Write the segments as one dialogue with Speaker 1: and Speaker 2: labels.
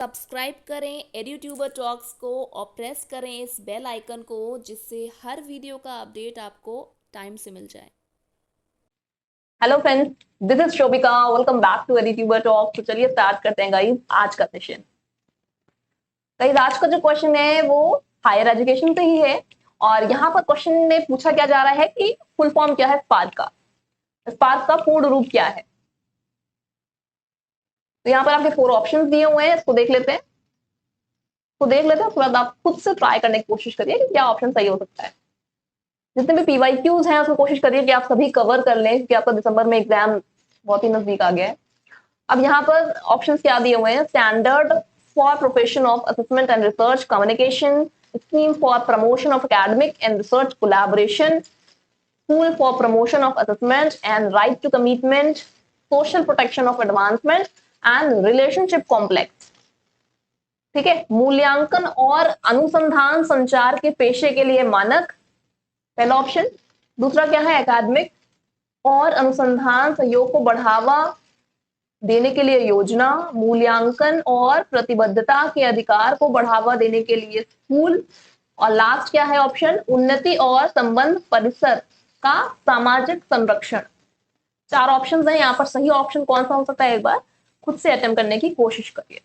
Speaker 1: Subscribe करें एड्यूट्यूबर talks को और प्रेस करें इस बेल आइकन को, जिससे हर वीडियो का अपडेट आपको टाइम से मिल जाए।
Speaker 2: Hello friends, this is Shobhika. Welcome back to Edutuber talk. तो चलिए स्टार्ट करते हैं गाइस आज का सेशन। गाइस आज का जो क्वेश्चन है वो हायर एजुकेशन से ही है और यहाँ पर क्वेश्चन में पूछा क्या जा रहा है कि फुल फॉर्म क्या है स्पार्क का। स्पार्क का पूर्ण रूप क्या है। तो यहाँ पर आपके 4 ऑप्शंस दिए हुए हैं, इसको देख लेते हैं। उसके बाद आप खुद से ट्राई करने की कोशिश करिए कि क्या ऑप्शन सही हो सकता है। जितने भी पीवाईक्यूज हैं उसको कोशिश करिए कि आप सभी कवर कर लें, क्योंकि आपका दिसंबर में एग्जाम बहुत ही नजदीक आ गया है। अब यहाँ पर ऑप्शंस क्या दिए हुए हैं। Standard for profession of assessment and research communication, scheme for promotion of academic and research collaboration, tool for promotion of assessment and right to commitment, social protection of advancement and relationship complex. ठीक है, मूल्यांकन और अनुसंधान संचार के पेशे के लिए मानक, पहला ऑप्शन। दूसरा क्या है, एकेडमिक और अनुसंधान सहयोग को बढ़ावा देने के लिए योजना, मूल्यांकन और प्रतिबद्धता के अधिकार को बढ़ावा देने के लिए स्कूल, और लास्ट क्या है ऑप्शन, उन्नति और संबंध परिसर का सामाजिक संरक्षण। 4 ऑप्शंस हैं यहाँ पर। सही ऑप्शन कौन सा हो सकता है, एक बार खुद से अटेम्प्ट करने की कोशिश करिए।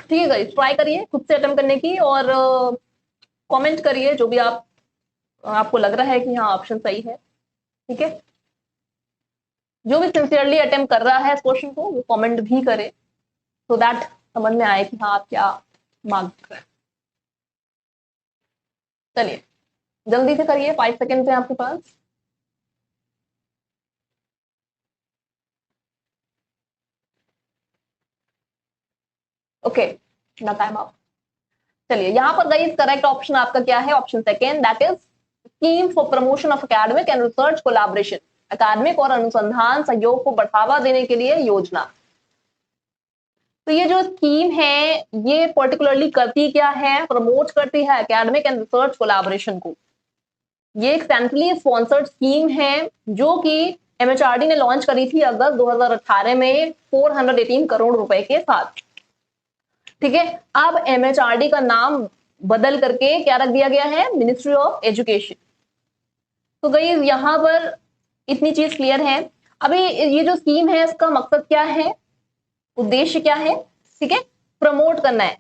Speaker 2: ठीक है गाइस, ट्राई करिए खुद से अटेम्प्ट करने की और कमेंट करिए जो भी आपको लग रहा है कि हाँ ऑप्शन सही है। ठीक है, जो भी सिंसियरली अटेम्प्ट कर रहा है इस क्वेश्चन को वो कमेंट भी करे, सो दैट समझ में आए कि हाँ आप क्या मांग रहे हैं। चलिए जल्दी से करिए, 5 सेकेंड है आपके पास। ओके, ना टाइम अप। चलिए यहाँ पर गाइस करेक्ट ऑप्शन आपका क्या है, option second, that is scheme for promotion of academic and research collaboration. Academic और अनुसंधान सहयोग को बढ़ावा देने के लिए योजना। तो ये जो स्कीम है ये पर्टिकुलरली करती क्या है, प्रमोट करती है एकेडमिक एंड रिसर्च कोलैबोरेशन को। ये एक सेंट्रली स्पॉन्सर्ड स्कीम है जो कि एमएचआरडी ने लॉन्च करी थी अगस्त 2018 में 418 करोड़ रुपए के साथ। ठीक है, अब एमएचआरडी का नाम बदल करके क्या रख दिया गया है, मिनिस्ट्री ऑफ एजुकेशन। तो गाइस यहाँ पर इतनी चीज क्लियर है। अभी ये जो स्कीम है इसका मकसद क्या है, उद्देश्य क्या है। ठीक है, प्रमोट करना है।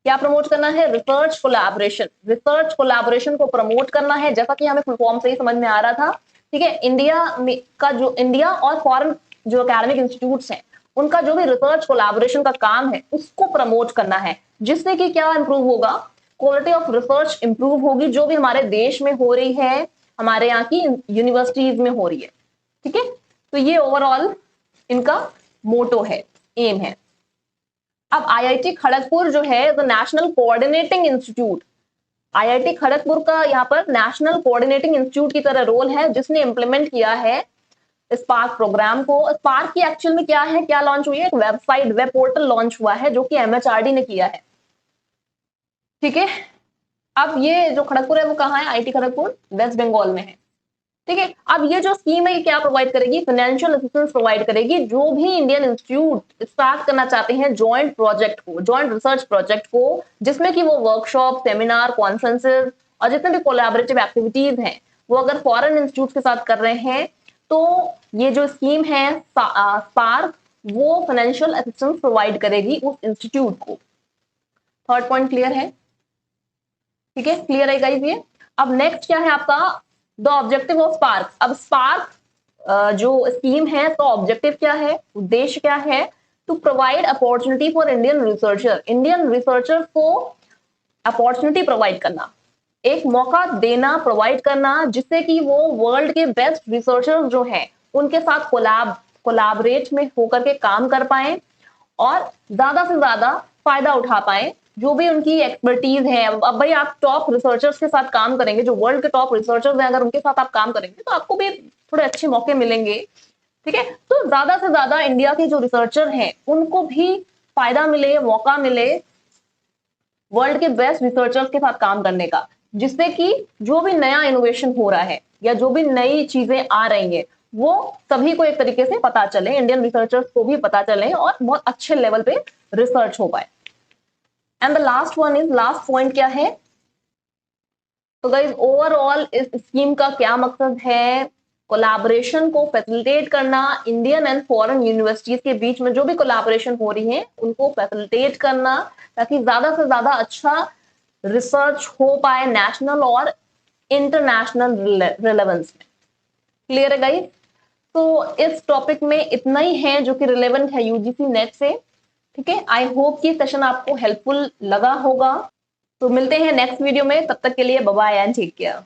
Speaker 2: क्या प्रमोट करना है, रिसर्च कोलैबोरेशन। रिसर्च कोलैबोरेशन को प्रमोट करना है, जैसा कि हमें फुल फॉर्म से ही समझ में आ रहा था। ठीक है, इंडिया और फॉरेन जो एकेडमिक इंस्टीट्यूट्स हैं उनका जो भी रिसर्च कोलैबोरेशन का काम है उसको प्रमोट करना है, जिससे कि क्या इंप्रूव होगा, क्वालिटी ऑफ रिसर्च इंप्रूव होगी, जो भी हमारे देश में हो रही है, हमारे यहाँ की यूनिवर्सिटीज में हो रही है। ठीक है, तो ये ओवरऑल इनका मोटो है, एम है। अब आईआईटी खड़गपुर जो है the national coordinating institute, IIT Kharagpur का यहाँ पर नेशनल कोऑर्डिनेटिंग इंस्टीट्यूट की तरह रोल है, जिसने इंप्लीमेंट किया है स्पार्क प्रोग्राम को। स्पार्क की एक्चुअल में क्या है, क्या लॉन्च हुई है, एक वेबसाइट, वेब पोर्टल लॉन्च हुआ है जो कि एमएचआरडी ने किया है। ठीक है, अब ये जो खड़गपुर है वो कहाँ है, आईआईटी खड़गपुर वेस्ट बंगाल में है। ठीक है, अब ये जो स्कीम है ये क्या प्रोवाइड करेगी, फाइनेंशियल असिस्टेंस प्रोवाइड करेगी। जो भी इंडियन इंस्टीट्यूट स्टार्ट करना चाहते हैं जॉइंट प्रोजेक्ट को, जॉइंट रिसर्च प्रोजेक्ट को, जिसमें कि वो वर्कशॉप, सेमिनार, कॉन्फ्रेंसेस और जितने भी कोलैबोरेटिव एक्टिविटीज हैं वो अगर फॉरेन इंस्टीट्यूट के साथ कर रहे हैं, तो ये जो स्कीम है स्पार्क वो फाइनेंशियल असिस्टेंस प्रोवाइड करेगी उस इंस्टीट्यूट को। थर्ड पॉइंट क्लियर है। ठीक है, क्लियर है गाइस ये। अब नेक्स्ट क्या है आपका, द ऑब्जेक्टिव ऑफ स्पार्क। अब स्पार्क जो स्कीम है तो ऑब्जेक्टिव क्या है, उद्देश्य क्या है, to provide opportunity for Indian researcher, Indian researcher को अपॉर्चुनिटी प्रोवाइड करना, एक मौका देना, प्रोवाइड करना, जिससे कि वो वर्ल्ड के बेस्ट रिसर्चर्स जो हैं उनके साथ कोलैबोरेट में होकर के काम कर पाए और ज्यादा से ज्यादा फायदा उठा पाए, जो भी उनकी एक्सपर्टीज है। अब भाई आप टॉप रिसर्चर्स के साथ काम करेंगे, जो वर्ल्ड के टॉप रिसर्चर्स हैं, अगर उनके साथ आप काम करेंगे तो आपको भी थोड़े अच्छे मौके मिलेंगे। ठीक है, तो ज्यादा से ज्यादा इंडिया के जो रिसर्चर हैं उनको भी फायदा मिले, मौका मिले वर्ल्ड के बेस्ट रिसर्चर्स के साथ काम करने का, जिससे कि जो भी नया इनोवेशन हो रहा है या जो भी नई चीजें आ रही हैं वो सभी को एक तरीके से पता चले, इंडियन रिसर्चर्स को भी पता चले और बहुत अच्छे लेवल पे रिसर्च हो पाए। And the last one is, last point क्या है, तो गाइस ओवरऑल इस स्कीम का क्या मकसद है, कोलैबोरेशन को फैसिलिटेट करना, इंडियन एंड फॉरेन यूनिवर्सिटीज के बीच में जो भी कोलैबोरेशन हो रही है उनको फैसिलिटेट करना, ताकि ज्यादा से ज्यादा अच्छा रिसर्च हो पाए नेशनल और इंटरनेशनल रिलेवेंस में। क्लियर है गाइस? तो इस टॉपिक में इतना ही है जो कि रिलेवेंट है यूजीसी नेट से। ठीक है, आई होप कि सेशन आपको हेल्पफुल लगा होगा। तो मिलते हैं नेक्स्ट वीडियो में, तब तक के लिए bye bye and take care.